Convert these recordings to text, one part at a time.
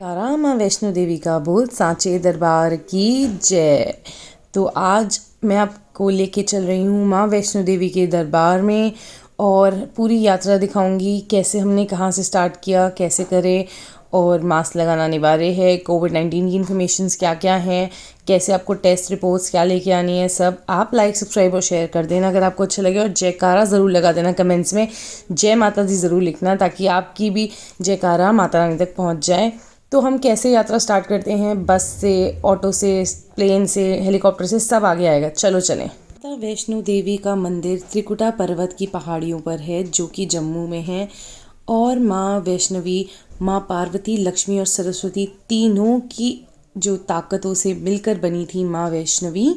तारा माँ वैष्णो देवी का बोल सांचे दरबार की जय। तो आज मैं आपको लेके चल रही हूँ माँ वैष्णो देवी के दरबार में और पूरी यात्रा दिखाऊंगी, कैसे हमने कहाँ से स्टार्ट किया, कैसे करें, और मास्क लगाना अनिवार्य है, कोविड-19 की इन्फॉर्मेशन क्या क्या हैं, कैसे आपको टेस्ट रिपोर्ट्स क्या लेके आनी है, सब आप लाइक सब्सक्राइब और शेयर कर देना अगर आपको अच्छा लगे, और जयकारा ज़रूर लगा देना कमेंट्स में, जय माता दी ज़रूर लिखना ताकि आपकी भी जयकारा माता रानी तक पहुँच जाए। तो हम कैसे यात्रा स्टार्ट करते हैं, बस से, ऑटो से, प्लेन से, हेलीकॉप्टर से, सब आगे आएगा, चलो चलें। माता वैष्णो देवी का मंदिर त्रिकुटा पर्वत की पहाड़ियों पर है जो कि जम्मू में है, और माँ वैष्णवी, माँ पार्वती, लक्ष्मी और सरस्वती तीनों की जो ताकतों से मिलकर बनी थी माँ वैष्णवी।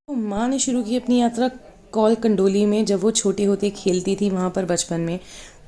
तो माँ ने शुरू की अपनी यात्रा कौल कंडोली में, जब वो छोटी होती खेलती थी वहाँ पर बचपन में।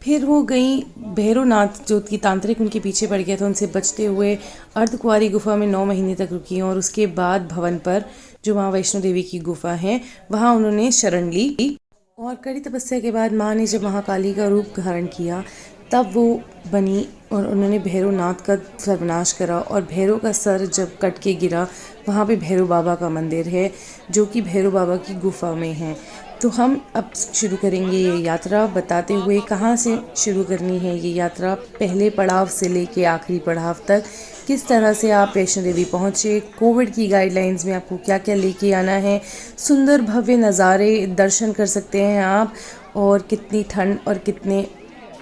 फिर वो गई भैरवनाथ, जो कि तांत्रिक उनके पीछे पड़ गया था, उनसे बचते हुए अर्धकुंवारी गुफा में 9 महीने तक रुकी, और उसके बाद भवन पर जो माँ वैष्णो देवी की गुफा है वहाँ उन्होंने शरण ली, और कड़ी तपस्या के बाद माँ ने जब महाकाली का रूप धारण किया तब वो बनी, और उन्होंने भैरवनाथ का सर्वनाश करा, और भैरव का सर जब कट के गिरा, वहाँ पे भैरव बाबा का मंदिर है जो कि भैरव बाबा की गुफा में है। तो हम अब शुरू करेंगे ये यात्रा, बताते हुए कहाँ से शुरू करनी है ये यात्रा, पहले पड़ाव से लेके आखिरी पड़ाव तक, किस तरह से आप वैष्णो देवी पहुँचे, कोविड की गाइडलाइंस में आपको क्या क्या लेके आना है, सुंदर भव्य नज़ारे दर्शन कर सकते हैं आप, और कितनी ठंड और कितने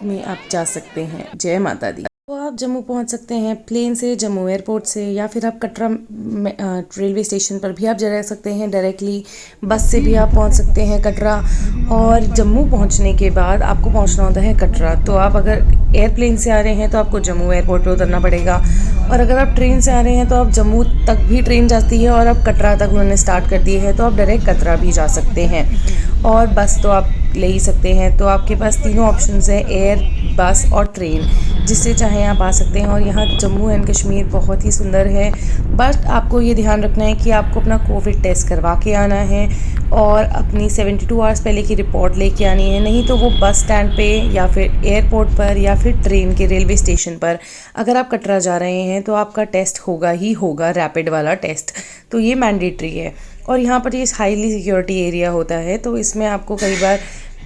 में आप जा सकते हैं। जय माता दी। तो आप जम्मू पहुंच सकते हैं प्लेन से, जम्मू एयरपोर्ट से, या फिर आप कटरा रेलवे स्टेशन पर भी आप जा सकते हैं, डायरेक्टली बस से भी आप पहुंच सकते हैं कटरा। और जम्मू पहुंचने के बाद आपको पहुंचना होता है कटरा। तो आप अगर एयरप्लेन से आ रहे हैं तो आपको जम्मू एयरपोर्ट पर उतरना पड़ेगा, और अगर आप ट्रेन से आ रहे हैं तो आप जम्मू तक भी ट्रेन जाती है, और अब कटरा तक उन्होंने स्टार्ट कर दी है तो आप डायरेक्ट कटरा भी जा सकते हैं, और बस तो आप ले ही सकते हैं। तो आपके पास तीनों ऑप्शंस हैं, एयर, बस और ट्रेन, जिससे चाहें आप आ सकते हैं। और यहाँ जम्मू एंड कश्मीर बहुत ही सुंदर है, बट आपको ये ध्यान रखना है कि आपको अपना कोविड टेस्ट करवा के आना है, और अपनी 72 आवर्स पहले की रिपोर्ट लेके आनी है, नहीं तो वो बस स्टैंड पे या फिर एयरपोर्ट पर या फिर ट्रेन के रेलवे स्टेशन पर, अगर आप कटरा जा रहे हैं तो आपका टेस्ट होगा ही होगा, रैपिड वाला टेस्ट, तो ये मैंडेटरी है। और यहाँ पर ये हाईली सिक्योरिटी एरिया होता है, तो इसमें आपको कई बार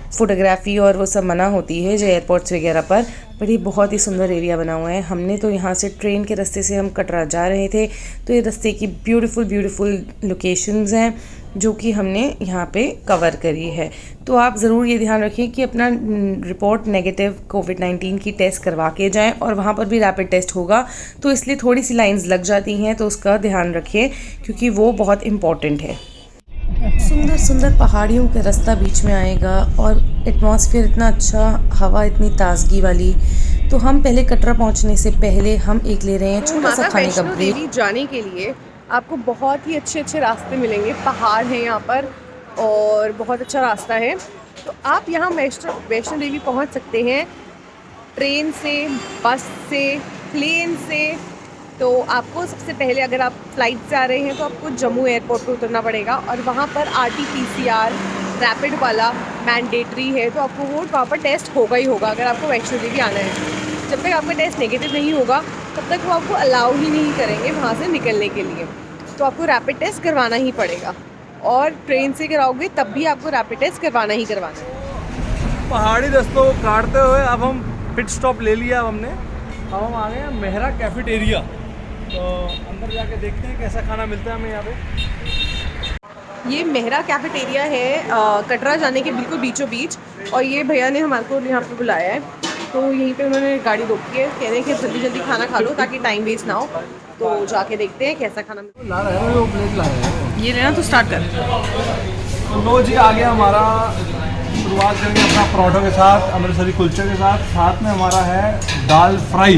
फ़ोटोग्राफ़ी और वो सब मना होती है जो एयरपोर्ट्स वगैरह पर ये बहुत ही सुंदर एरिया बना हुआ है। हमने तो यहाँ से ट्रेन के रास्ते से हम कटरा जा रहे थे, तो ये रास्ते की ब्यूटीफुल लोकेशंस हैं जो कि हमने यहाँ पे कवर करी है। तो आप ज़रूर ये ध्यान रखें कि अपना रिपोर्ट नेगेटिव कोविड-19 की टेस्ट करवा के जाएं, और वहाँ पर भी रैपिड टेस्ट होगा, तो इसलिए थोड़ी सी लाइंस लग जाती हैं, तो उसका ध्यान रखें क्योंकि वो बहुत इम्पॉर्टेंट है। सुंदर सुंदर पहाड़ियों का रास्ता बीच में आएगा, और एटमॉस्फेयर इतना अच्छा, हवा इतनी ताजगी वाली। तो हम पहले कटरा पहुंचने से पहले हम एक ले रहे हैं छोटा सा खाने का ब्रेक। देवी जाने के लिए आपको बहुत ही अच्छे अच्छे रास्ते मिलेंगे, पहाड़ हैं यहाँ पर और बहुत अच्छा रास्ता है। तो आप यहाँ वैष्णो देवी पहुँच सकते हैं ट्रेन से, बस से, प्लेन से। तो आपको सबसे पहले, अगर आप फ्लाइट से आ रहे हैं तो आपको जम्मू एयरपोर्ट पर उतरना पड़ेगा, और वहाँ पर RT-PCR रैपिड वाला मैंडेटरी है, तो आपको वो वहाँ पर टेस्ट होगा ही होगा अगर आपको वैष्णो देवी आना है। जब तक आपका टेस्ट नेगेटिव नहीं होगा तब तक वो आपको अलाउ ही नहीं करेंगे वहाँ से निकलने के लिए, तो आपको रैपिड टेस्ट करवाना ही पड़ेगा, और ट्रेन से कराओगे तब भी आपको रैपिड टेस्ट करवाना ही करवाना है। पहाड़ी रास्तों को काटते हुए अब हम पिट स्टॉप ले लिया हमने। अब हम आ गए हैं मेहरा कैफेटेरिया, तो अंदर जाके देखते हैं कैसा खाना मिलता है हमें यहाँ पे। ये मेहरा कैफेटेरिया है कटरा जाने के बिल्कुल बीचों बीच, और ये भैया ने हमारे को यहाँ पे बुलाया है, तो यहीं पे उन्होंने गाड़ी रोकी है, कह रहे हैं कि जल्दी जल्दी खाना खा लो ताकि टाइम वेस्ट ना हो। तो जाके देखते हैं कैसा खाना मिलता है। ला रहे हैं वो प्लेट ला रहे हैं, ये लेना तो स्टार्ट कर। तो लो जी, आ गया हमारा। शुरुआत करेंगे अपना पराठों के साथ, अमृतसरी कुलचे के साथ। साथ में हमारा है दाल फ्राई,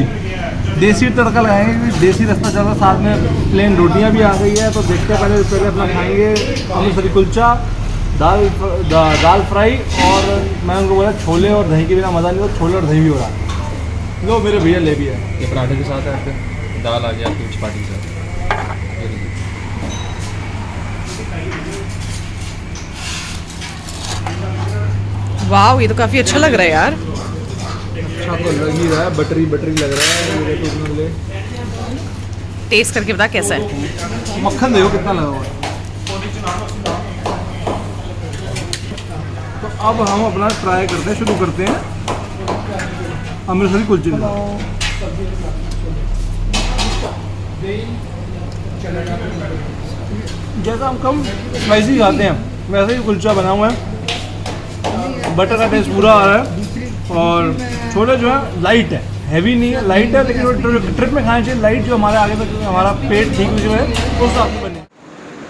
देसी तड़का लगाएंगे क्योंकि देसी रास्ता चल रहा। साथ में प्लेन रोटियां भी आ गई है, तो देखते हैं पहले अपना खाएंगे अमृतसरी कुलचा, दाल फ्राई, और मैं उनको बोला छोले और दही के बिना मज़ा नहीं, तो छोले और दही भी हो रहा है। लो मेरे भैया ले भी है। ये पराठे के साथ है, आपके दाल आ गया आपकी चपाती के साथ। वाह, ये तो काफ़ी अच्छा लग रहा है यार। अच्छा तो लग ही रहा है, बटरी लग रहा है। टेस्ट करके बता कैसा है। मक्खन देखो कितना लगा हुआ है। तो अब हम अपना ट्राई करते हैं, शुरू करते हैं अमृतसरी कुलचे। जैसा हम कम स्पाइसी खाते हैं वैसे ही कुलचा बना हुआ है, बटर का टेस्ट पूरा आ रहा है और छोले जो है लाइट है, हैवी नहीं है, लाइट है, लेकिन वो ट्रिप में खाना चाहिए लाइट, जो हमारे आगे तक हमारा पेट ठीक जो है उस हिसाब से बने।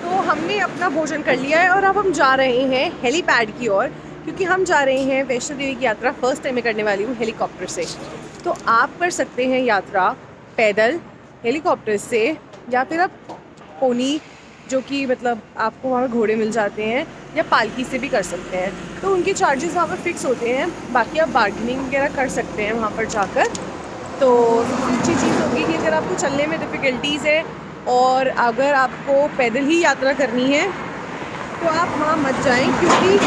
तो हमने अपना भोजन कर लिया है और अब हम जा रहे हैं हेलीपैड की ओर, क्योंकि हम जा रहे हैं वैष्णो देवी की यात्रा फर्स्ट टाइम में करने वाली हूँ हेलीकॉप्टर से। तो आप कर सकते हैं यात्रा पैदल, हेलीकॉप्टर से, या फिर आप पोनी, जो कि मतलब आपको वहाँ घोड़े मिल जाते हैं, या पालकी से भी कर सकते हैं। तो उनके चार्जेस वहाँ पर फिक्स होते हैं, बाकी आप बार्गेनिंग वगैरह कर सकते हैं वहाँ पर जाकर। तो अच्छी चीज़ होगी कि अगर आपको चलने में डिफ़िकल्टीज़ है और अगर आपको पैदल ही यात्रा करनी है तो आप वहाँ मत जाएं, क्योंकि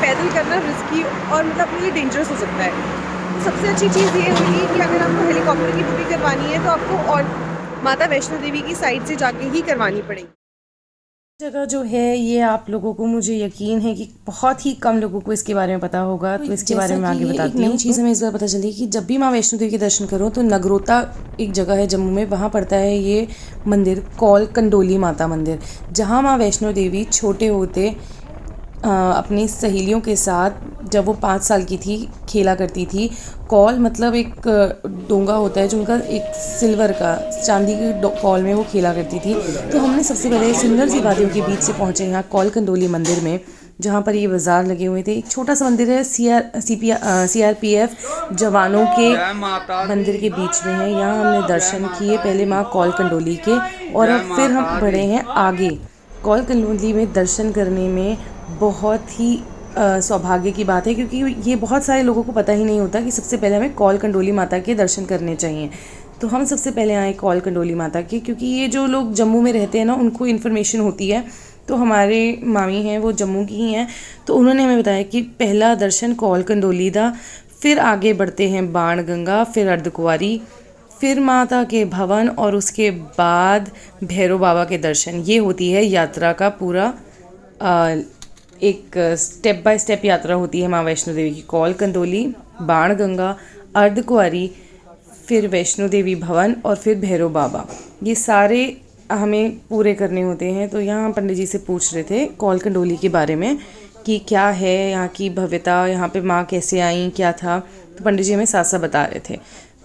पैदल करना रिस्की और मतलब अपने लिए डेंजरस हो सकता है। तो सबसे अच्छी चीज़ ये होगी कि अगर आपको हेलीकॉप्टर की बुकिंग करवानी है तो आपको और माता वैष्णो देवी की साइड से जाके ही करवानी पड़ेगी। जगह जो है ये आप लोगों को, मुझे यकीन है कि बहुत ही कम लोगों को इसके बारे में पता होगा, तो इसके बारे में आगे बताती हूँ। नई चीज़ हमें इस बार पता चली कि जब भी माँ वैष्णो देवी के दर्शन करो तो नगरोटा एक जगह है जम्मू में, वहाँ पड़ता है ये मंदिर कौल कंडोली माता मंदिर, जहाँ माँ वैष्णो देवी छोटे होते अपनी सहेलियों के साथ जब वो 5 साल की थी खेला करती थी। कौल मतलब एक डोंगा होता है जो उनका एक सिल्वर का चांदी के कौल में वो खेला करती थी। तो हमने सबसे पहले सुंदर सी वादियों के बीच से पहुँचे यहाँ कौल कंडोली मंदिर में, जहाँ पर ये बाज़ार लगे हुए थे। एक छोटा सा मंदिर है, CRPF जवानों के मंदिर के बीच में है। यहाँ हमने दर्शन किए पहले माँ कौल कंडोली के, और अब फिर हम बढ़े हैं आगे। कौल कंडोली में दर्शन करने में बहुत ही सौभाग्य की बात है, क्योंकि ये बहुत सारे लोगों को पता ही नहीं होता कि सबसे पहले हमें कौल कंडोली माता के दर्शन करने चाहिए। तो हम सबसे पहले आए कौल कंडोली माता के, क्योंकि ये जो लोग जम्मू में रहते हैं ना उनको इन्फॉर्मेशन होती है। तो हमारे मामी हैं वो जम्मू की ही हैं, तो उन्होंने हमें बताया कि पहला दर्शन कौल कंडोली दा, फिर आगे बढ़ते हैं बाण गंगा, फिर अर्धकुंवारी, फिर माता के भवन, और उसके बाद भैरव बाबा के दर्शन। ये होती है यात्रा का पूरा एक स्टेप बाय स्टेप यात्रा होती है माँ वैष्णो देवी की। कौल कंडोली, बाण गंगा, अर्धकुंवारी, फिर वैष्णो देवी भवन और फिर भैरव बाबा, ये सारे हमें पूरे करने होते हैं। तो यहाँ हम पंडित जी से पूछ रहे थे कौल कंडोली के बारे में कि क्या है यहाँ की भव्यता, यहाँ पे माँ कैसे आई, क्या था। तो पंडित जी हमें साथ साथ बता रहे थे।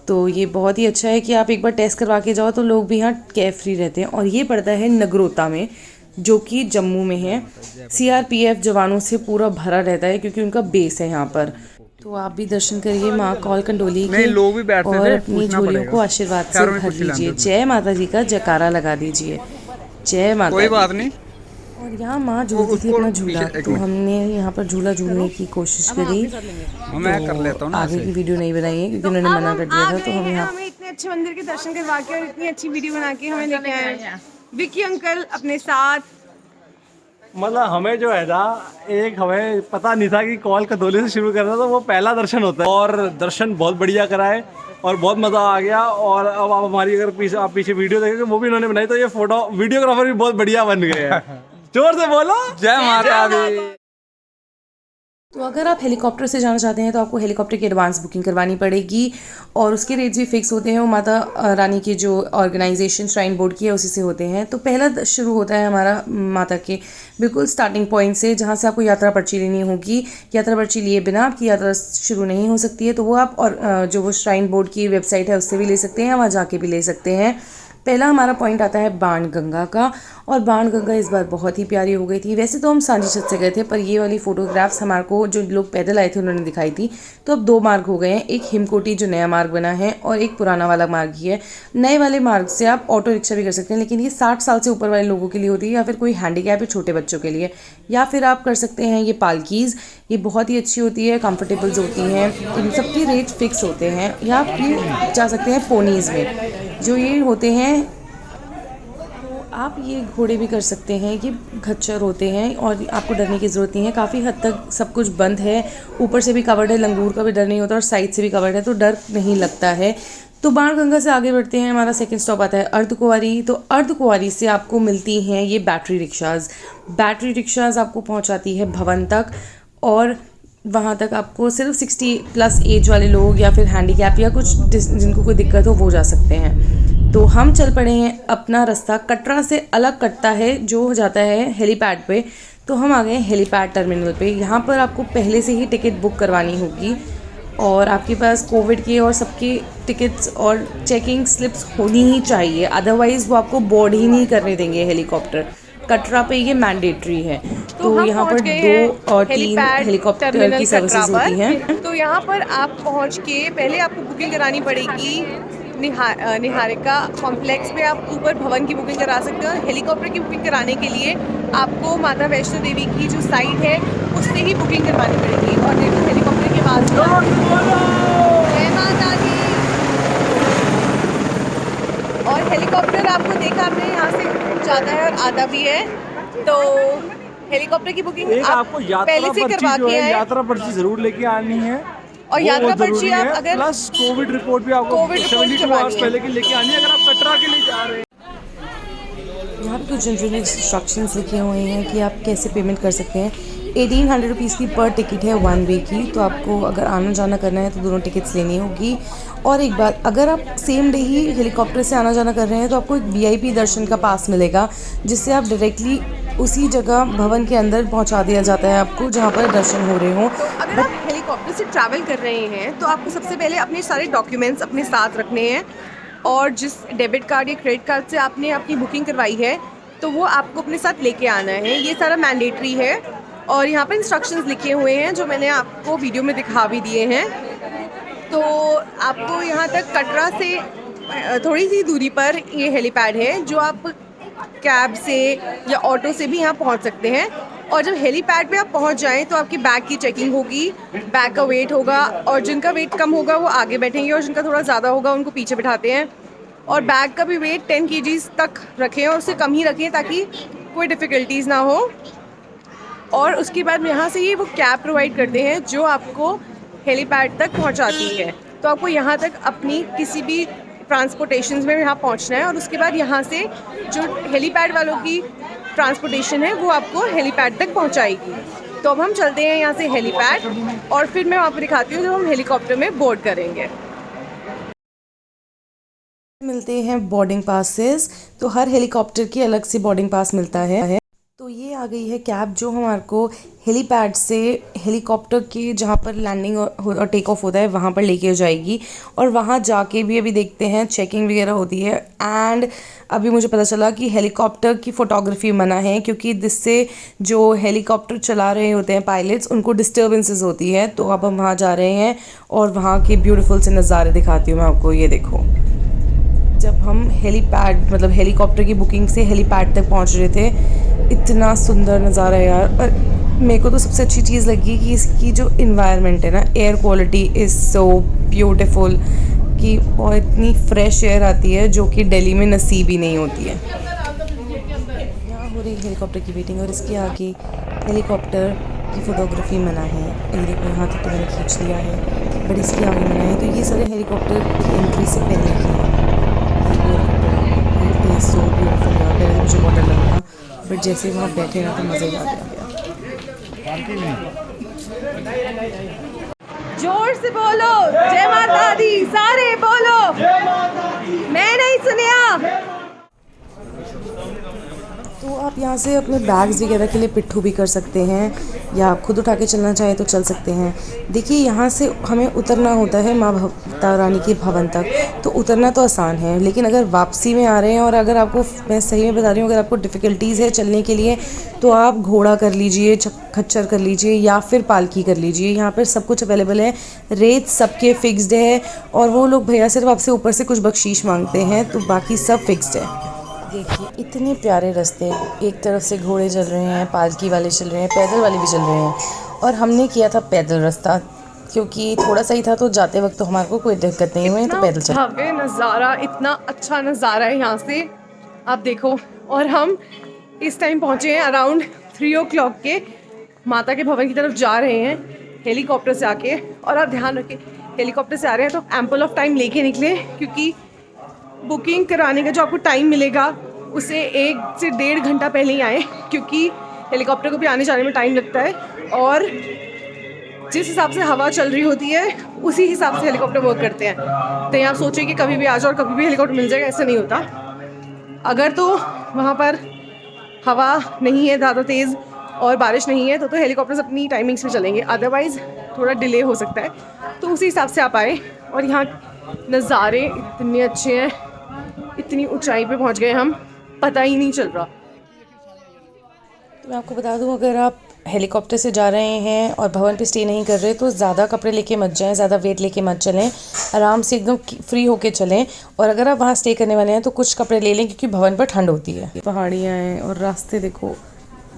तो ये बहुत ही अच्छा है कि आप एक बार टेस्ट करवा के जाओ तो लोग भी यहाँ केयर फ्री रहते हैं। और ये पड़ता है नगरोटा में, जो कि जम्मू में है। CRPF जवानों से पूरा भरा रहता है क्योंकि उनका बेस है यहाँ पर। तो आप भी दर्शन करिए माँ कौल कंडोली के, और अपनी झोलियों को आशीर्वाद से भर लीजिए। जय माता जी का जयकारा लगा दीजिए, जय माता। कोई बात नहीं। और यहाँ माँ झूलती थी अपना झूला, तो हमने यहाँ पर झूला झूलने की कोशिश करी। मैं कर लेता हूँ ना, आगे की वीडियो नहीं बनाई है क्योंकि उन्होंने मना कर दिया था। तो हम यहाँ हमें इतने अच्छे मंदिर के दर्शन करवा के और इतनी अच्छी वीडियो बना के हमें लेके आए विक्की अंकल अपने साथ। मतलब हमें जो है ना, एक हमें पता नहीं था कि कौल कंडोली से शुरू करना, तो वो पहला दर्शन होता है। और दर्शन बहुत बढ़िया कराए और बहुत मज़ा आ गया। और अब आप हमारी अगर आप पीछे वीडियो देखेंगे वो भी इन्होंने बनाई, तो ये फोटो वीडियोग्राफर भी बहुत बढ़िया बन गए हैं। जोर से बोलो जय माता दी। तो अगर आप हेलीकॉप्टर से जाना चाहते हैं तो आपको हेलीकॉप्टर की एडवांस बुकिंग करवानी पड़ेगी, और उसके रेट्स भी फिक्स होते हैं। वो माता रानी की जो ऑर्गेनाइजेशन श्राइन बोर्ड की है उसी से होते हैं। तो पहला शुरू होता है हमारा माता के बिल्कुल स्टार्टिंग पॉइंट से, जहाँ से आपको यात्रा पर्ची लेनी होगी। यात्रा पर्ची लिए बिना आपकी यात्रा शुरू नहीं हो सकती है। तो वो आप और जो वो श्राइन बोर्ड की वेबसाइट है उससे भी ले सकते हैं, वहाँ जाके भी ले सकते हैं। पहला हमारा पॉइंट आता है बाण गंगा का, और बाण गंगा इस बार बहुत ही प्यारी हो गई थी। वैसे तो हम सांझी छत से गए थे, पर ये वाली फ़ोटोग्राफ्स हमारे को जो लोग पैदल आए थे उन्होंने दिखाई थी। तो अब 2 मार्ग हो गए हैं, एक हिमकोटी जो नया मार्ग बना है और एक पुराना वाला मार्ग ही है। नए वाले मार्ग से आप ऑटो रिक्शा भी कर सकते हैं, लेकिन ये 60 साल से ऊपर वाले लोगों के लिए होती है, या फिर कोई हैंडीकैप है छोटे बच्चों के लिए। या फिर आप कर सकते हैं ये पालकीज़, ये बहुत ही अच्छी होती है, कंफर्टेबल्स होती हैं, इन सबके रेट फिक्स होते हैं। या आप ये जा सकते हैं पोनीज़ में, जो ये होते हैं। आप ये घोड़े भी कर सकते हैं, ये खच्चर होते हैं और आपको डरने की ज़रूरत नहीं है। काफ़ी हद तक सब कुछ बंद है, ऊपर से भी कवर्ड है, लंगूर का भी डर नहीं होता और साइड से भी कवर्ड है, तो डर नहीं लगता है। तो बाणगंगा से आगे बढ़ते हैं, हमारा सेकंड स्टॉप आता है अर्धकुंवारी। तो अर्धकुंवारी से आपको मिलती हैं ये बैटरी रिक्शाज़। बैटरी रिक्शाज़ आपको पहुंचाती है भवन तक, और वहाँ तक आपको सिर्फ 60+ एज वाले लोग या फिर हैंडीकैप या कुछ जिनको कोई दिक्कत हो वो जा सकते हैं। तो हम चल पड़े हैं, अपना रास्ता कटरा से अलग कटता है जो जाता है हेलीपैड पे। तो हम आ गए हेलीपैड टर्मिनल पे। यहाँ पर आपको पहले से ही टिकट बुक करवानी होगी और आपके पास कोविड के और सबके टिकट्स और चेकिंग स्लिप्स होनी ही चाहिए, अदरवाइज़ वो आपको बोर्ड ही नहीं करने देंगे हेलीकॉप्टर। कटरा पे ये मैंडेटरी है। तो यहाँ पर 2 और 3 हेलीकॉप्टर की सर्विसेज होती हैं। तो यहाँ पर आप पहुँच के पहले आपको बुकिंग करानी पड़ेगी निहारिका कॉम्प्लेक्स पे। आप ऊपर भवन की बुकिंग करा सकते हो। हेलीकॉप्टर की बुकिंग कराने के लिए आपको माता वैष्णो देवी की जो साइट है उससे ही बुकिंग करवानी पड़ेगी। और देखो हेलीकॉप्टर के बाद जय माता दी। और हेलीकॉप्टर आपको देखा आपने यहाँ से जाता है और आता भी है। तो हेलीकॉप्टर की बुकिंग आपको पहले से करवा के आए। यात्रा पर्ची जरूर लेके आनी है, और यात्रा पर्ची आप अगर प्लस कोविड रिपोर्ट भी आपको कोविड रिपोर्ट 72 आवर्स पहले की लेके आनी है अगर आप कटरा के लिए जा रहे हैं। यहाँ पे कुछ जनरल इंस्ट्रक्शंस लिखे हुए हैं कि आप कैसे पेमेंट कर सकते हैं। 1800 रुपीज़ की पर टिकट है 1 वे की। तो आपको अगर आना जाना करना है तो दोनों टिकट्स लेनी होगी। और एक बात, अगर आप सेम डे ही हेलीकॉप्टर से आना जाना कर रहे हैं तो आपको एक VIP दर्शन का पास मिलेगा, जिससे आप डायरेक्टली उसी जगह भवन के अंदर पहुंचा दिया जाता है आपको जहां पर दर्शन हो रहे हों। अगर आप हेलीकॉप्टर से ट्रैवल कर रहे हैं तो आपको सबसे पहले अपने सारे डॉक्यूमेंट्स अपने साथ रखने हैं। और जिस डेबिट कार्ड या क्रेडिट कार्ड से आपने अपनी बुकिंग करवाई है तो वो आपको अपने साथ लेके आना है। ये सारा मैंडेटरी है। और यहाँ पर इंस्ट्रक्शंस लिखे हुए हैं जो मैंने आपको वीडियो में दिखा भी दिए हैं। तो आपको यहाँ तक कटरा से थोड़ी सी दूरी पर ये हेलीपैड है जो आप कैब से या ऑटो से भी यहाँ पहुँच सकते हैं। और जब हेलीपैड पे आप पहुँच जाएं तो आपकी बैग की चेकिंग होगी, बैग का वेट होगा, और जिनका वेट कम होगा वो आगे बैठेंगे और जिनका थोड़ा ज़्यादा होगा उनको पीछे बिठाते हैं। और बैग का भी वेट 10 kgs तक रखें और उससे कम ही रखें ताकि कोई डिफ़िकल्टीज़ ना हो। और उसके बाद यहाँ से ये वो कैब प्रोवाइड करते हैं जो आपको हेलीपैड तक पहुँचाती है। तो आपको यहाँ तक अपनी किसी भी ट्रांसपोर्टेशन में यहाँ पहुँचना है और उसके बाद यहाँ से जो हेलीपैड वालों की ट्रांसपोर्टेशन है वो आपको हेलीपैड तक पहुँचाएगी। तो अब हम चलते हैं यहाँ से हेलीपैड और फिर मैं आपको दिखाती हूँ जब हम हेलीकॉप्टर में बोर्ड करेंगे। मिलते हैं बोर्डिंग पासेस। तो हर हेलीकॉप्टर की अलग से बोर्डिंग पास मिलता है। तो ये आ गई है कैब जो हमारे को हेलीपैड से हेलीकॉप्टर के जहाँ पर लैंडिंग और टेक ऑफ होता है वहाँ पर लेके जाएगी। और वहाँ जाके भी अभी देखते हैं चेकिंग वगैरह होती है। एंड अभी मुझे पता चला कि हेलीकॉप्टर की फ़ोटोग्राफी मना है क्योंकि जिससे जो हेलीकॉप्टर चला रहे होते हैं पायलट्स उनको डिस्टर्बेंसेस होती है। तो अब हम वहाँ जा रहे हैं और वहाँ के ब्यूटीफुल से नज़ारे दिखाती हूँ मैं आपको। ये देखो, जब हम हेलीपैड मतलब हेलीकॉप्टर की बुकिंग से हेलीपैड तक पहुंच रहे थे, इतना सुंदर नज़ारा है यार। और मेरे को तो सबसे अच्छी चीज़ लगी कि इसकी जो इन्वायरमेंट है ना, air quality is so beautiful कि और इतनी फ्रेश एयर आती है जो कि दिल्ली में नसीब ही नहीं होती है। यहाँ हो रही हेलीकॉप्टर की वेटिंग और इसके आगे हेलीकॉप्टर की फ़ोटोग्राफी मना है। ये देखो यहाँ तक तो मैंने खींच लिया है, बट इसके आगे मना है। तो ये सारे हेलीकॉप्टर की एंट्री से पहले की है। सो ब्यूटीफुल यार, पहले मुझे बहुत डर लग रहा था बट जैसे वहाँ बैठे ना तो मज़ा ही आ गया। जोर से बोलो जय माता दी, सारे बोलो मैं नहीं सुनिया। तो आप यहाँ से अपने बैग्स वगैरह के लिए पिट्ठू भी कर सकते हैं या आप खुद उठा के चलना चाहें तो चल सकते हैं। देखिए यहाँ से हमें उतरना होता है माँ माता रानी के भवन तक। तो उतरना तो आसान है, लेकिन अगर वापसी में आ रहे हैं और अगर आपको, मैं सही में बता रही हूँ, अगर आपको डिफ़िकल्टीज़ है चलने के लिए तो आप घोड़ा कर लीजिए, खच्चर कर लीजिए या फिर पालकी कर लीजिए। यहाँ पर सब कुछ अवेलेबल है। रेट सबके फिक्स्ड है और वो लोग भैया सिर्फ आपसे ऊपर से कुछ बख्शीश मांगते हैं, तो बाकी सब फिक्स्ड है। देखिए इतने प्यारे रास्ते, एक तरफ से घोड़े चल रहे हैं, पालकी वाले चल रहे हैं, पैदल वाले भी चल रहे हैं। और हमने किया था पैदल रास्ता क्योंकि थोड़ा सा ही था, तो जाते वक्त तो हमारे को कोई दिक्कत नहीं हुई, तो पैदल चल। भव्य नज़ारा, इतना अच्छा नज़ारा है यहाँ से, आप देखो। और हम इस टाइम पहुँचे हैं अराउंड 3 o'clock के, माता के भवन की तरफ जा रहे हैं हेलीकॉप्टर से आके। और आप ध्यान रखें हेलीकॉप्टर से आ रहे हैं तो एम्पल ऑफ टाइम लेके निकले, क्योंकि बुकिंग कराने का जो आपको टाइम मिलेगा उसे 1 से 1.5 घंटा पहले ही आए, क्योंकि हेलीकॉप्टर को भी आने जाने में टाइम लगता है और जिस हिसाब से हवा चल रही होती है उसी हिसाब से हेलीकॉप्टर वर्क करते हैं। तो आप सोचिए कि कभी भी आ जाओ और कभी भी हेलीकॉप्टर मिल जाएगा, ऐसा नहीं होता। अगर तो वहाँ पर हवा नहीं है ज़्यादा तेज़ और बारिश नहीं है तो हेलीकॉप्टर्स अपनी टाइमिंग्स में चलेंगे, अदरवाइज़ थोड़ा डिले हो सकता है। तो उसी हिसाब से आप आए। और यहाँ नज़ारे इतने अच्छे हैं, इतनी ऊंचाई पे पहुँच गए हम, पता ही नहीं चल रहा। तो मैं आपको बता दूं, अगर आप हेलीकॉप्टर से जा रहे हैं और भवन पे स्टे नहीं कर रहे तो ज़्यादा कपड़े लेके मत जाएं, ज़्यादा वेट लेके मत चलें, आराम से एकदम फ्री होके चलें। और अगर आप वहाँ स्टे करने वाले हैं तो कुछ कपड़े ले लें, क्योंकि भवन पर ठंड होती है। पहाड़ियाँ हैं और रास्ते देखो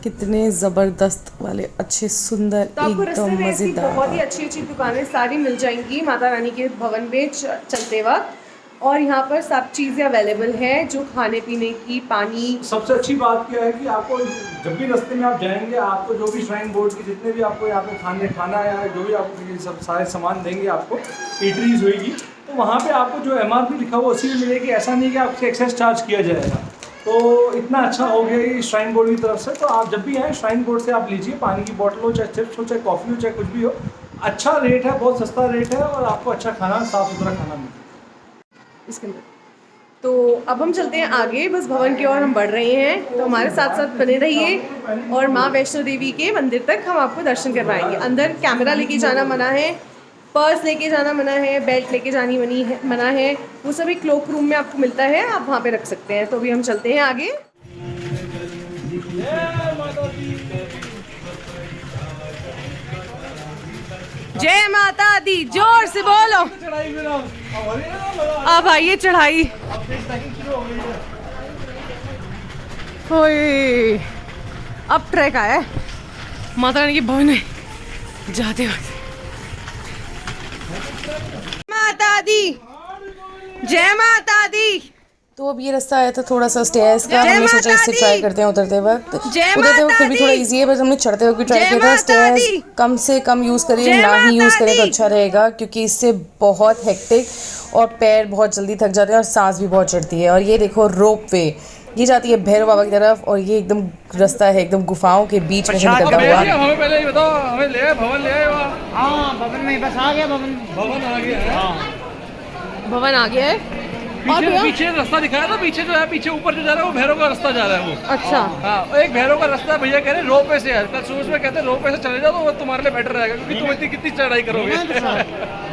कितने ज़बरदस्त वाले, अच्छे, सुंदर, तो आपको रास्ते एकदम में ऐसी बहुत ही मज़ेदार। अच्छी अच्छी दुकानें सारी मिल जाएंगी माता रानी के भवन पे चलते वक्त। और यहाँ पर सब चीज़ें अवेलेबल हैं, जो खाने पीने की, पानी। सबसे अच्छी बात क्या है कि आपको जब भी रास्ते में आप जाएंगे, आपको जो भी श्राइन बोर्ड के जितने भी आपको यहाँ पे खाना या जो भी आपको सब सारे सामान देंगे, आपको ईटरीज होगी, तो वहाँ पे आपको जो MRP लिखा हुआ उसी में मिलेगी। ऐसा नहीं कि आपसे एक्सेस चार्ज किया जाएगा। तो इतना अच्छा हो गया ये श्राइन बोर्ड की तरफ से। तो आप जब भी आए श्राइन बोर्ड से आप लीजिए, पानी की बोतल हो, चाहे चिप्स हो, चाहे कॉफ़ी हो, चाहे कुछ भी हो, अच्छा रेट है, बहुत सस्ता रेट है और आपको अच्छा खाना, साफ़ सुथरा खाना मिलेगा इसके अंदर। तो अब हम चलते हैं आगे, बस भवन की ओर हम बढ़ रहे हैं। तो हमारे साथ साथ बने रहिए और माँ वैष्णो देवी के मंदिर तक हम आपको दर्शन करवाएंगे। अंदर कैमरा लेके जाना मना है, पर्स लेके जाना मना है, बेल्ट लेके जानी मना है। वो सब एक क्लोक रूम में आपको मिलता है, आप वहाँ पे रख सकते हैं। तो अभी हम चलते हैं आगे। जय माता दी, जोर से बोलो। अब आइए चढ़ाई। ओए, अब ट्रैक आया है माता रानी के भवन में जाते वक्त। माता दी, जय माता दी। तो अब ये रास्ता आया था थोड़ा सा स्टेयर्स का, जय हमने सोचा माता इससे दी। ट्राई करते हैं उतरते वक्त। जय उतरते वक्त माता फिर भी थोड़ा दी। इजी है, बस हमने चढ़ते वक्त भी ट्राई जय किया था। माता स्टेयर्स दी। कम से कम यूज़ करिए, जय ना ही यूज़ माता करें तो दी। अच्छा रहेगा, क्योंकि इससे बहुत हेक्टिक और पैर बहुत जल्दी थक जाते हैं और सांस भी बहुत चढ़ती है। और ये देखो रोप वे, ये जाती है भैरव बाबा की तरफ और ये एकदम रास्ता है एकदम गुफाओं के बीच में से निकलता हुआ। हमें पहले ही बताओ, हमें ले भवन ले आए वहाँ। हाँ भवन में बस आ गया भवन। भवन आ गया है। भवन आ गया है। और पीछे भैया? पीछे रास्ता दिखाया था, पीछे जो है, पीछे ऊपर जो जा रहा है वो भैरव का रास्ता जा रहा है वो। अच्छा, हाँ, एक भैरव का रास्ता भैया कह रहे हैं रोपवे से है। कल सुबह में कहते हैं रोपवे से चले जाओ तो वो तुम्हारे लिए बेटर रहेगा, क्योंकि तुम इतनी कितनी चढ़ाई करोगे।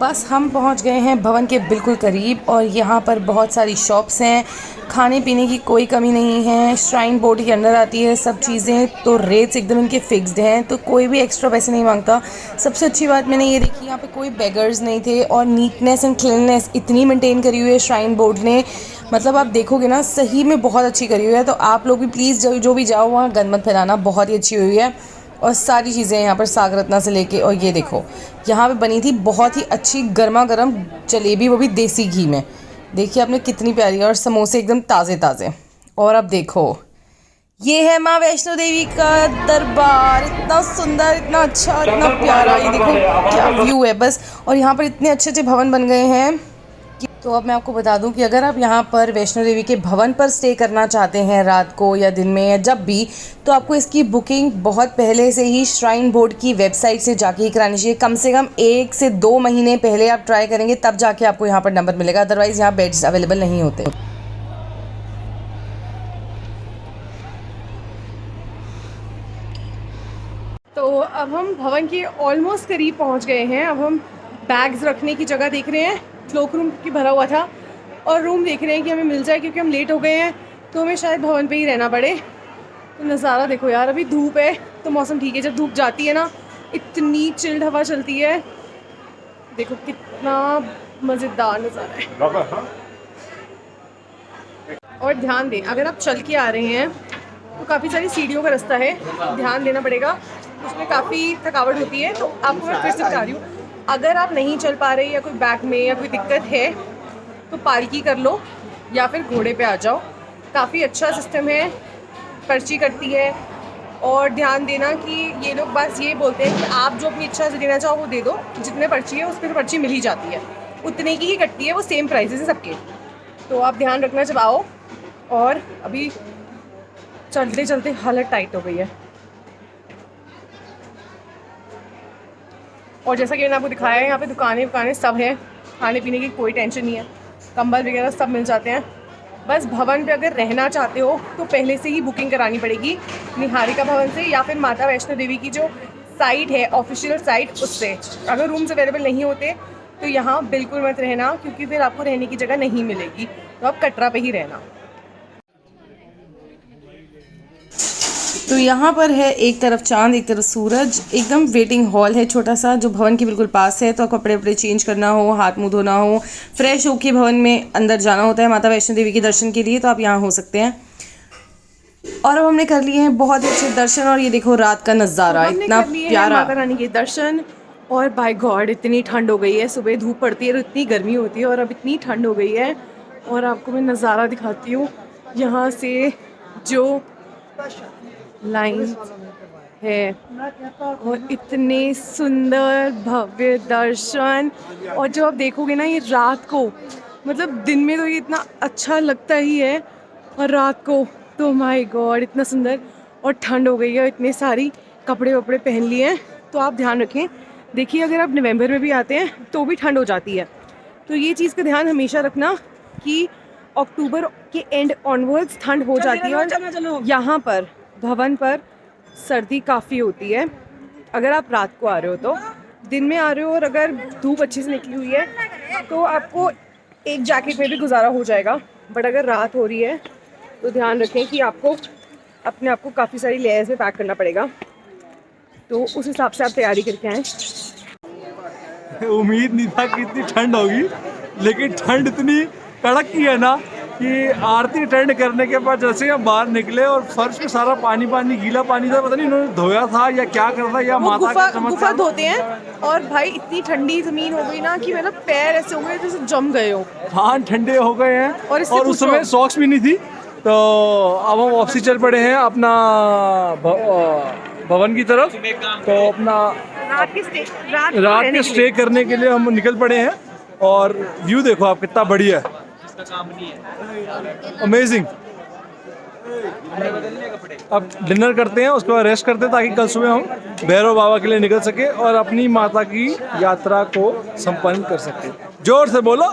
बस हम पहुंच गए हैं भवन के बिल्कुल करीब और यहाँ पर बहुत सारी शॉप्स हैं, खाने पीने की कोई कमी नहीं है। श्राइन बोर्ड के अंडर आती है सब चीज़ें, तो रेट्स एकदम इनके फिक्स्ड हैं, तो कोई भी एक्स्ट्रा पैसे नहीं मांगता। सबसे अच्छी बात मैंने ये देखी, यहाँ पे कोई बेगर्स नहीं थे और नीटनेस एंड क्लीननेस इतनी मेंटेन करी हुई है श्राइन बोर्ड ने, मतलब आप देखोगे ना सही में बहुत अच्छी करी हुई है। तो आप लोग भी प्लीज़ जो भी जाओ वहाँ गंद मत फैलाना, बहुत ही अच्छी हुई है। और सारी चीज़ें यहाँ पर साग रत्ना से लेके, और ये देखो यहाँ पे बनी थी बहुत ही अच्छी गर्मा गर्म जलेबी, वो भी देसी घी में, देखिए आपने कितनी प्यारी है, और समोसे एकदम ताज़े ताज़े। और अब देखो ये है माँ वैष्णो देवी का दरबार, इतना सुंदर, इतना अच्छा, इतना प्यारा, ये देखो क्या व्यू है बस। और यहाँ पर इतने अच्छे अच्छे भवन बन गए हैं। तो अब मैं आपको बता दूं कि अगर आप यहाँ पर वैष्णो देवी के भवन पर स्टे करना चाहते हैं रात को या दिन में या जब भी, तो आपको इसकी बुकिंग बहुत पहले से ही श्राइन बोर्ड की वेबसाइट से जाके ही करानी चाहिए। कम से कम 1 से 2 महीने पहले आप ट्राई करेंगे, तब जाके आपको यहाँ पर नंबर मिलेगा, अदरवाइज़ यहाँ बेड्स अवेलेबल नहीं होते। तो अब हम भवन के ऑलमोस्ट करीब पहुंच गए हैं। अब हम बैग्स रखने की जगह देख रहे हैं, क्लोक रूम की भरा हुआ था, और रूम देख रहे हैं कि हमें मिल जाए, क्योंकि हम लेट हो गए हैं तो हमें शायद भवन पे ही रहना पड़े। तो नज़ारा देखो यार, अभी धूप है तो मौसम ठीक है, जब धूप जाती है ना इतनी चिल्ड हवा चलती है, देखो कितना मज़ेदार नज़ारा है। और ध्यान दें, अगर आप चल के आ रहे हैं तो काफ़ी सारी सीढ़ियों का रास्ता है, ध्यान देना पड़ेगा, उसमें काफ़ी थकावट होती है। तो आपको मैं फिर से बता रही हूँ, अगर आप नहीं चल पा रहे या कोई बैक में या कोई दिक्कत है तो पालकी कर लो या फिर घोड़े पे आ जाओ। काफ़ी अच्छा सिस्टम है, पर्ची कटती है, और ध्यान देना कि ये लोग बस ये बोलते हैं कि आप जो अपनी इच्छा से देना चाहो वो दे दो, जितने पर्ची है उस पर पर्ची मिल ही जाती है, उतने की ही कटती है, वो सेम प्राइसेस है सबके। तो आप ध्यान रखना जब आओ। और अभी चलते चलते हालत टाइट हो गई है। और जैसा कि मैंने आपको दिखाया है, यहाँ पे दुकानें सब हैं, खाने पीने की कोई टेंशन नहीं है, कंबल वगैरह सब मिल जाते हैं। बस भवन पे अगर रहना चाहते हो तो पहले से ही बुकिंग करानी पड़ेगी निहारिका भवन से या फिर माता वैष्णो देवी की जो साइट है ऑफिशियल साइट उससे। अगर रूम्स अवेलेबल नहीं होते तो यहाँ बिल्कुल मत रहना, क्योंकि फिर आपको रहने की जगह नहीं मिलेगी, तो आप कटरा पे ही रहना। तो यहाँ पर है एक तरफ चांद एक तरफ सूरज, एकदम वेटिंग हॉल है छोटा सा जो भवन के बिल्कुल पास है। तो कपड़े वपड़े चेंज करना हो, हाथ मुंह धोना हो, फ्रेश होके भवन में अंदर जाना होता है माता वैष्णो देवी के दर्शन के लिए, तो आप यहाँ हो सकते हैं। और अब हमने कर लिए हैं बहुत ही अच्छे दर्शन। और ये देखो रात का नज़ारा इतना प्यारा, माता रानी के दर्शन। और बाय गॉड इतनी ठंड हो गई है, सुबह धूप पड़ती है तो इतनी गर्मी होती है और अब इतनी ठंड हो गई है। और आपको मैं नज़ारा दिखाती हूँ यहाँ से जो लाइन है, और इतने सुंदर भव्य दर्शन। और जो आप देखोगे ना ये रात को, मतलब दिन में तो ये इतना अच्छा लगता ही है, और रात को तो माय गॉड इतना सुंदर। और ठंड हो गई है, इतने सारी कपड़े वपड़े पहन लिए हैं। तो आप ध्यान रखें, देखिए अगर आप नवंबर में भी आते हैं तो भी ठंड हो जाती है, तो ये चीज़ का ध्यान हमेशा रखना कि अक्टूबर के एंड ऑनवर्ड्स ठंड हो जाती है। और यहाँ पर भवन पर सर्दी काफ़ी होती है अगर आप रात को आ रहे हो। तो दिन में आ रहे हो और अगर धूप अच्छे से निकली हुई है तो आपको एक जैकेट में भी गुजारा हो जाएगा, बट अगर रात हो रही है तो ध्यान रखें कि आपको अपने आप को काफ़ी सारी लेयर्स में पैक करना पड़ेगा, तो उस हिसाब से आप तैयारी करके आएँ। उम्मीद नहीं था कि इतनी ठंड होगी, लेकिन ठंड इतनी कड़क की है ना कि आरती अटेंड करने के बाद जैसे हम बाहर निकले और फर्श पे सारा पानी पानी गीला पानी था, पता नहीं इन्होंने धोया था या क्या कर रहा, या माता का गुफा धोते हैं। और भाई इतनी ठंडी जमीन हो गई ना कि मेरा पैर ऐसे हो गए जैसे जम गए हो, हाथ ठंडे हो गए हैं। और उस समय सॉक्स भी नहीं थी, तो अब हम वापसी चल पड़े हैं अपना भवन की तरफ। तो अपना रात के स्टे करने के लिए हम निकल पड़े हैं। और व्यू देखो आप कितना बढ़िया है, अमेजिंग। अब डिनर करते हैं, उसके बाद रेस्ट करते हैं ताकि कल सुबह हम भैरव बाबा के लिए निकल सके और अपनी माता की यात्रा को संपन्न कर सके। जोर से बोलो।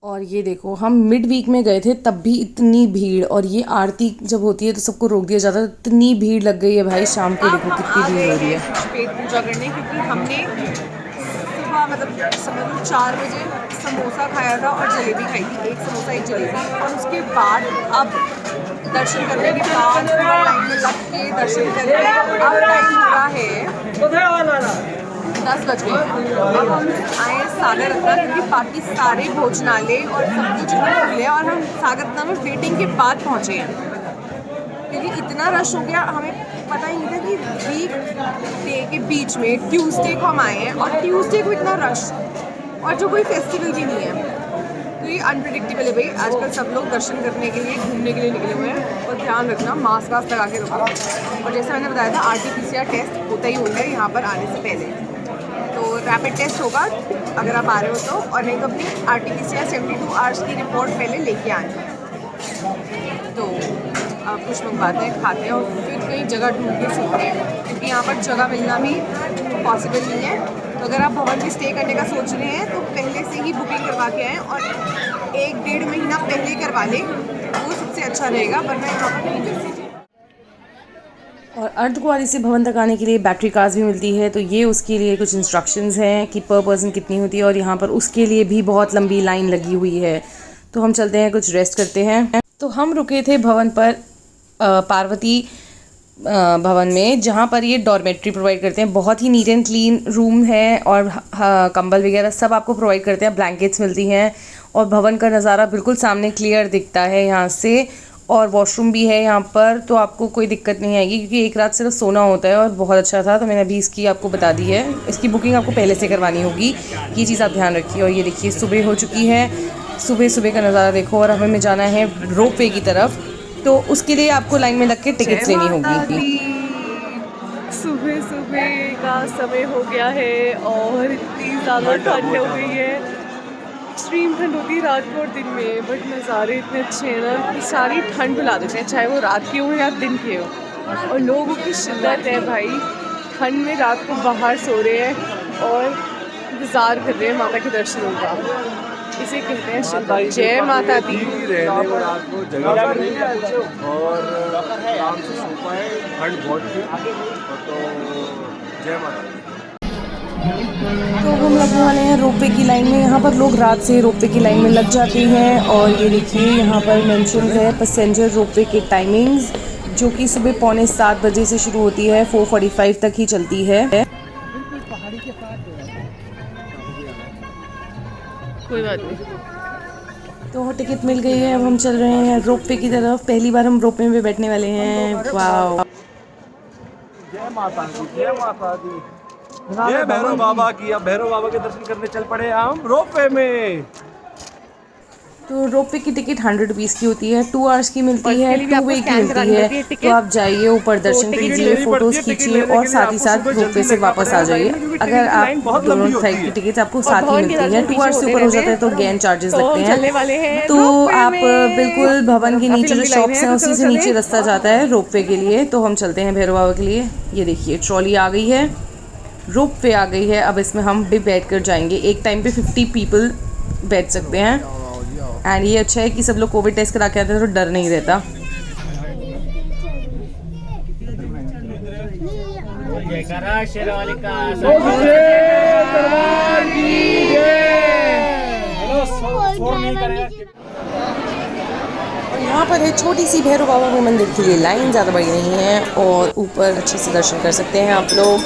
और ये देखो हम मिड वीक में गए थे तब भी इतनी भीड़, और ये आरती जब होती है तो सबको रोक दिया जाता है, इतनी भीड़ लग गई है भाई। शाम को देखो कितनी भीड़ हो रही है पेट पूजा करने, क्योंकि हमने सुबह मतलब समझ लो 4 बजे समोसा खाया था और जलेबी खाई थी, एक समोसा एक जलेबी। और उसके बाद अब दर्शन करने के बाद लाइन में लग के दर्शन करके अब टाइम हुआ है 10 बज गए। अब हम आए सागर रत्ना, क्योंकि बाकी सारे भोजनालय और सब कुछ खुले हैं और हम सागर रत्ना में वेटिंग के बाद पहुँचे हैं, क्योंकि इतना रश हो गया, हमें पता ही नहीं था कि वीक डे के बीच में ट्यूसडे को हम आए हैं और ट्यूसडे को इतना रश, और जो कोई फेस्टिवल भी नहीं है। तो ये अनप्रेडिक्टेबल है भाई। आजकल सब लोग दर्शन करने के लिए घूमने के लिए निकले हुए हैं, और ध्यान रखना मास्क वास्क लगा के रखो। और जैसे मैंने बताया था RT-PCR टेस्ट होता ही होता है यहाँ पर आने से पहले, तो रैपिड टेस्ट होगा अगर आप आ रहे हो तो, और नहीं तो अपनी RT-PCR 72 आवर्स की रिपोर्ट पहले लेके आए। तो आप कुछ मंगवाते हैं, खाते हैं और फिर कहीं जगह ढूंढ के सोते हैं, क्योंकि यहाँ पर जगह मिलना भी पॉसिबल नहीं है। तो अगर आप भवन में स्टे करने का सोच रहे हैं तो पहले से ही बुकिंग करवा के आएँ, और 1-1.5 महीना पहले करवा लें, वो सबसे अच्छा रहेगा, वरना यहाँ पर नहीं मिल सकती। और अर्धकुंवारी से भवन तक आने के लिए बैटरी कार्स भी मिलती है, तो ये उसके लिए कुछ इंस्ट्रक्शंस हैं कि पर पर्सन कितनी होती है, और यहाँ पर उसके लिए भी बहुत लंबी लाइन लगी हुई है। तो हम चलते हैं, कुछ रेस्ट करते हैं। तो हम रुके थे भवन पर पार्वती भवन में, जहाँ पर ये डॉर्मेट्री प्रोवाइड करते हैं। बहुत ही नीट एंड क्लीन रूम है, और कंबल वगैरह सब आपको प्रोवाइड करते हैं, ब्लैंकेट्स मिलती हैं, और भवन का नज़ारा बिल्कुल सामने क्लियर दिखता है यहाँ से। और वॉशरूम भी है यहाँ पर, तो आपको कोई दिक्कत नहीं आएगी, क्योंकि एक रात सिर्फ सोना होता है। और बहुत अच्छा था, तो मैंने अभी इसकी आपको बता दी है। इसकी बुकिंग आपको पहले से करवानी होगी, ये चीज़ आप ध्यान रखिए। और ये देखिए सुबह हो चुकी है, सुबह सुबह का नज़ारा देखो। और हमें जाना है रोप वे की तरफ, तो उसके लिए आपको लाइन में लग के टिकट्स लेनी होगी। सुबह सुबह का समय हो गया है और इतनी ज़्यादा ठंड हो गई है। एक्सट्रीम ठंड होती है रात को और दिन में, बट नज़ारे इतने अच्छे हैं ना कि सारी ठंड भुला देते हैं, चाहे वो रात की हो या दिन की हो। और लोगों की शिद्दत है भाई, ठंड में रात को बाहर सो रहे हैं और इंतज़ार कर रहे हैं माता के दर्शनों का। इसे कहते हैं शिद्दत। जय माता दी। रहने को रात को जगह नहीं है और आराम से सो पाए, ठंड बहुत थी, तो जय माता दी। तो हम लगने वाले हैं रोपवे की लाइन में। यहाँ पर लोग रात से रोपवे की लाइन में लग जाते हैं और ये देखिए यहाँ पर मेंशन है पैसेंजर रोपवे के टाइमिंग्स, जो कि सुबह 6:45 बजे से शुरू होती है, 4:45 तक ही चलती है। कोई बात नहीं। तो टिकट मिल गई है, अब हम चल रहे हैं रोपवे की तरफ। पहली बार हम रोपवे में बैठने वाले हैं। वाह, जय माता दी, जय माता दी। जय भैरव बाबा की। अब भैरव बाबा के दर्शन करने चल पड़े हम रोपवे में। तो रोपवे की टिकट 100 रुपीज़ की होती है, 2 आवर्स की मिलती है, उसके लिए भी 2 आपको वे की स्कैन मिलती करानी है। पड़ती है टिकट। तो आप जाइए, ऊपर दर्शन टिकट कीजिए, लेनी फोटोज़ खींचिए और साथ ही साथ रोपवे से वापस आ जाइए। अगर आप दोनों साइड की टिकट आपको साथ ही मिलती है, 2 आवर्स से ऊपर हो जाता है तो गैन चार्जेस लगते हैं। तो आप बिल्कुल भवन के नीचे जो शॉप्स हैं उसी से नीचे रास्ता जाता है रोपवे के लिए। तो हम चलते हैं भैरव बाबा के लिए। ये देखिए ट्रॉली आ गई है, रोपवे आ गई है। अब इसमें हम भी बैठ कर जाएंगे। एक टाइम पे 50 पीपल बैठ सकते हैं। एंड ये अच्छा है कि सब लोग कोविड टेस्ट करा के आते हैं तो डर नहीं रहता। यहाँ पर है छोटी सी भैरव बाबा के मंदिर के लिए लाइन, ज़्यादा बड़ी नहीं है और ऊपर अच्छे से दर्शन कर सकते हैं आप लोग।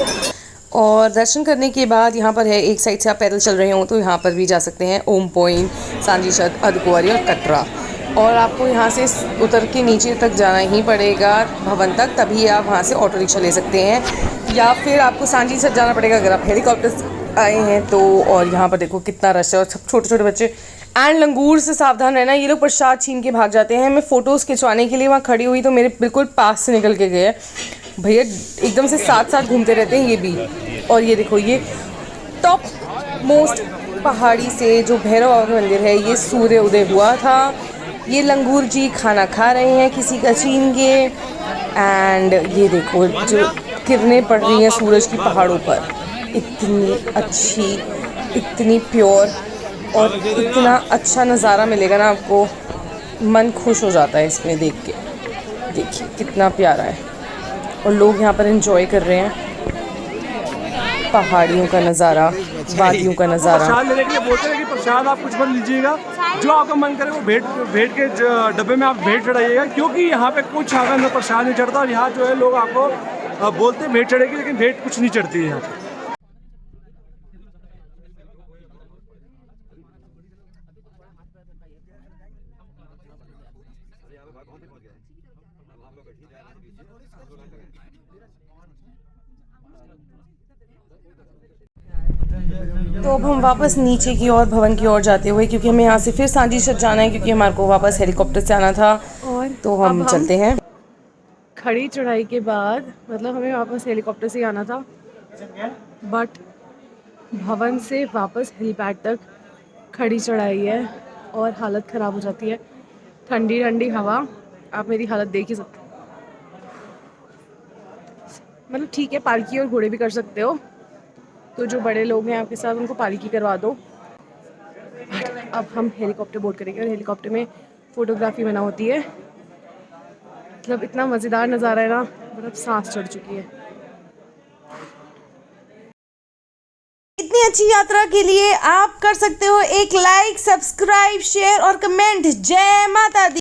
और दर्शन करने के बाद यहाँ पर है, एक साइड से आप पैदल चल रहे हो तो यहाँ पर भी जा सकते हैं, ओम पॉइंट, सांची छत, अर्धकुंवारी और कटरा। और आपको यहाँ से उतर के नीचे तक जाना ही पड़ेगा भवन तक, तभी आप वहाँ से ऑटो रिक्शा ले सकते हैं, या फिर आपको सांची छत जाना पड़ेगा अगर आप हेलीकॉप्टर से आए हैं तो। और यहाँ पर देखो कितना रश है और सब छोटे छोटे बच्चे। एंड लंगूर से सावधान रहना, ये लोग प्रसाद छीन के भाग जाते हैं। मैं फ़ोटोज़ खिंचवाने के लिए वहाँ खड़ी हुई तो मेरे बिल्कुल पास से निकल के गए भैया, एकदम से साथ साथ घूमते रहते हैं ये भी। और ये देखो ये टॉप मोस्ट पहाड़ी से जो भैरव बाबा का मंदिर है, ये सूर्य उदय हुआ था। ये लंगूर जी खाना खा रहे हैं किसी का छीन के। एंड ये देखो जो किरणें पड़ रही हैं सूरज की पहाड़ों पर, इतनी अच्छी, इतनी प्योर और इतना अच्छा नज़ारा मिलेगा ना आपको, मन खुश हो जाता है इसमें देख के। देखिए कितना प्यारा है और लोग यहाँ पर एंजॉय कर रहे हैं पहाड़ियों का नज़ारा, वादियों का नज़ारा। प्रसाद लेने के लिए बोलते हैं कि प्रसाद आप कुछ मत लीजिएगा, जो आपका मन करे वो भेंट के डब्बे में आप भेंट चढ़ाइएगा, क्योंकि यहाँ पे कुछ अंदर प्रसाद नहीं चढ़ता। और यहाँ जो है लोग आपको बोलते हैं भेंट चढ़ेगी, लेकिन भेंट कुछ नहीं चढ़ती है यहाँ पे। तो अब हम वापस नीचे की ओर भवन की ओर जाते हुए, क्योंकि हमें यहाँ से फिर सांची छत जाना है, क्योंकि हमारे को वापस हेलीकॉप्टर से आना था। और तो हम चलते हैं। खड़ी चढ़ाई के बाद मतलब हमें वापस हेलीकॉप्टर से आना था, बट भवन से वापस हेलीपैड तक खड़ी चढ़ाई है और हालत ख़राब हो जाती है। ठंडी ठंडी हवा, आप मेरी हालत देख ही सकते हो। मतलब ठीक है, पालकी और घोड़े भी कर सकते हो, तो जो बड़े लोग हैं आपके साथ उनको पालकी करवा दो। अब हम हेलीकॉप्टर बोर्ड करेंगे और हेलीकॉप्टर में फ़ोटोग्राफी बना होती है। मतलब इतना मज़ेदार नज़ारा है ना, मतलब सांस चढ़ चुकी है। इतनी अच्छी यात्रा के लिए आप कर सकते हो एक लाइक, सब्सक्राइब, शेयर और कमेंट। जय माता दी।